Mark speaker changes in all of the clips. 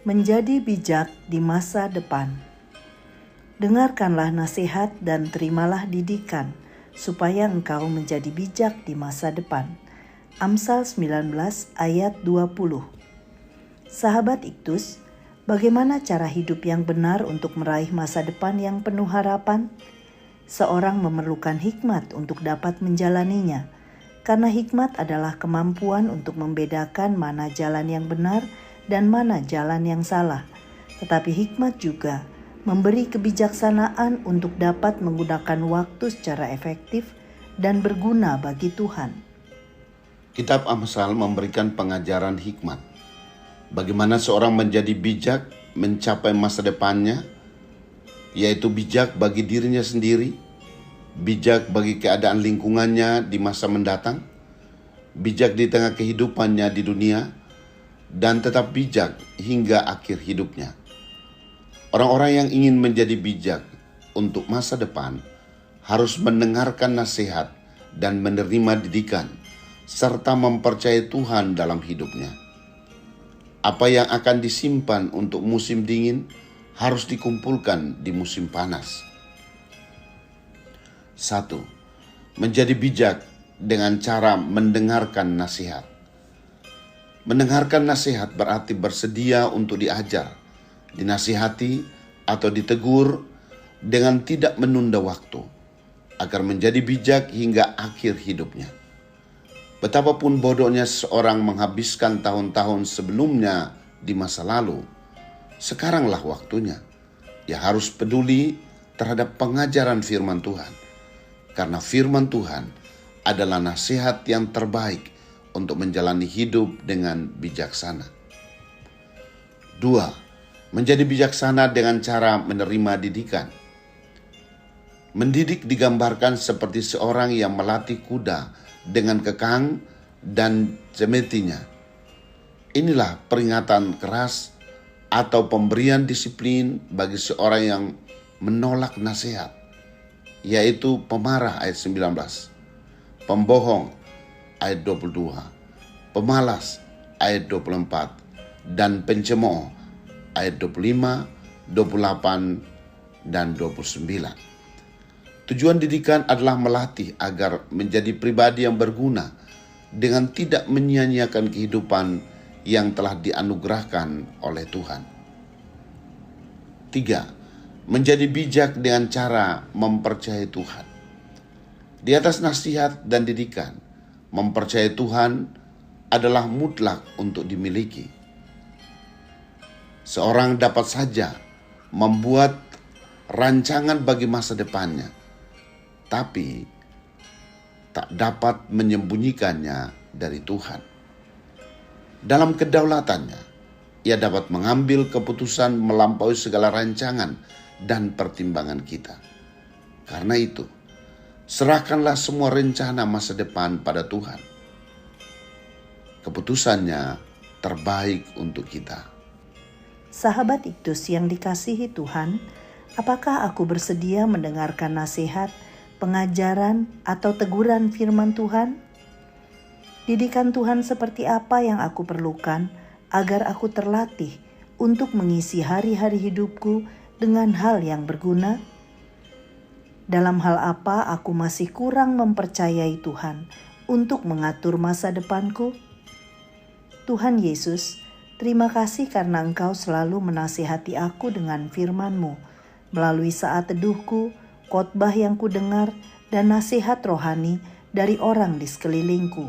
Speaker 1: Menjadi bijak di masa depan. Dengarkanlah nasihat dan terimalah didikan, supaya engkau menjadi bijak di masa depan. Amsal 19 ayat 20. Sahabat Iktus, bagaimana cara hidup yang benar untuk meraih masa depan yang penuh harapan? Seorang memerlukan hikmat untuk dapat menjalaninya, karena hikmat adalah kemampuan untuk membedakan mana jalan yang benar dan mana jalan yang salah. Tetapi hikmat juga memberi kebijaksanaan untuk dapat menggunakan waktu secara efektif dan berguna bagi Tuhan.
Speaker 2: Kitab Amsal memberikan pengajaran hikmat. Bagaimana seorang menjadi bijak mencapai masa depannya, yaitu bijak bagi dirinya sendiri, bijak bagi keadaan lingkungannya di masa mendatang, bijak di tengah kehidupannya di dunia, dan tetap bijak hingga akhir hidupnya. Orang-orang yang ingin menjadi bijak untuk masa depan harus mendengarkan nasihat dan menerima didikan, serta mempercayai Tuhan dalam hidupnya. Apa yang akan disimpan untuk musim dingin harus dikumpulkan di musim panas. 1. Menjadi bijak dengan cara mendengarkan nasihat. Mendengarkan nasihat berarti bersedia untuk diajar, dinasihati, atau ditegur dengan tidak menunda waktu, agar menjadi bijak hingga akhir hidupnya. Betapapun bodohnya seorang menghabiskan tahun-tahun sebelumnya di masa lalu, sekaranglah waktunya. Ia harus peduli terhadap pengajaran firman Tuhan, karena firman Tuhan adalah nasihat yang terbaik untuk menjalani hidup dengan bijaksana. 2. Menjadi bijaksana dengan cara menerima didikan. Mendidik digambarkan seperti seorang yang melatih kuda dengan kekang dan semetinya. Inilah peringatan keras atau pemberian disiplin bagi seorang yang menolak nasihat, yaitu pemarah ayat 19, pembohong ayat 22, pemalas ayat 24, dan pencemooh ayat 25, 28, dan 29. Tujuan didikan adalah melatih agar menjadi pribadi yang berguna dengan tidak menyia-nyiakan kehidupan yang telah dianugerahkan oleh Tuhan. 3. Menjadi bijak dengan cara mempercayai Tuhan. Di atas nasihat dan didikan, mempercayai Tuhan adalah mutlak untuk dimiliki. Seorang dapat saja membuat rancangan bagi masa depannya, tapi tak dapat menyembunyikannya dari Tuhan. Dalam kedaulatannya, ia dapat mengambil keputusan melampaui segala rancangan dan pertimbangan kita. Karena itu, serahkanlah semua rencana masa depan pada Tuhan. Keputusannya terbaik untuk kita.
Speaker 1: Sahabat Iktus yang dikasihi Tuhan, apakah aku bersedia mendengarkan nasihat, pengajaran, atau teguran firman Tuhan? Didikan Tuhan seperti apa yang aku perlukan agar aku terlatih untuk mengisi hari-hari hidupku dengan hal yang berguna? Dalam hal apa aku masih kurang mempercayai Tuhan untuk mengatur masa depanku? Tuhan Yesus, terima kasih karena Engkau selalu menasihati aku dengan firman-Mu melalui saat teduhku, khotbah yang kudengar, dan nasihat rohani dari orang di sekelilingku.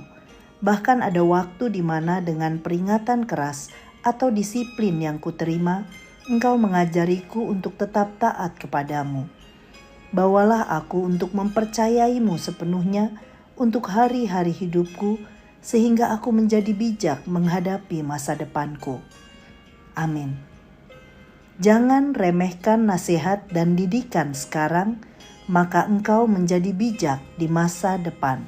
Speaker 1: Bahkan ada waktu di mana dengan peringatan keras atau disiplin yang kuterima, Engkau mengajariku untuk tetap taat kepadamu. Bawalah aku untuk mempercayai-Mu sepenuhnya untuk hari-hari hidupku, sehingga aku menjadi bijak menghadapi masa depanku. Amin. Jangan remehkan nasihat dan didikan sekarang, maka engkau menjadi bijak di masa depan.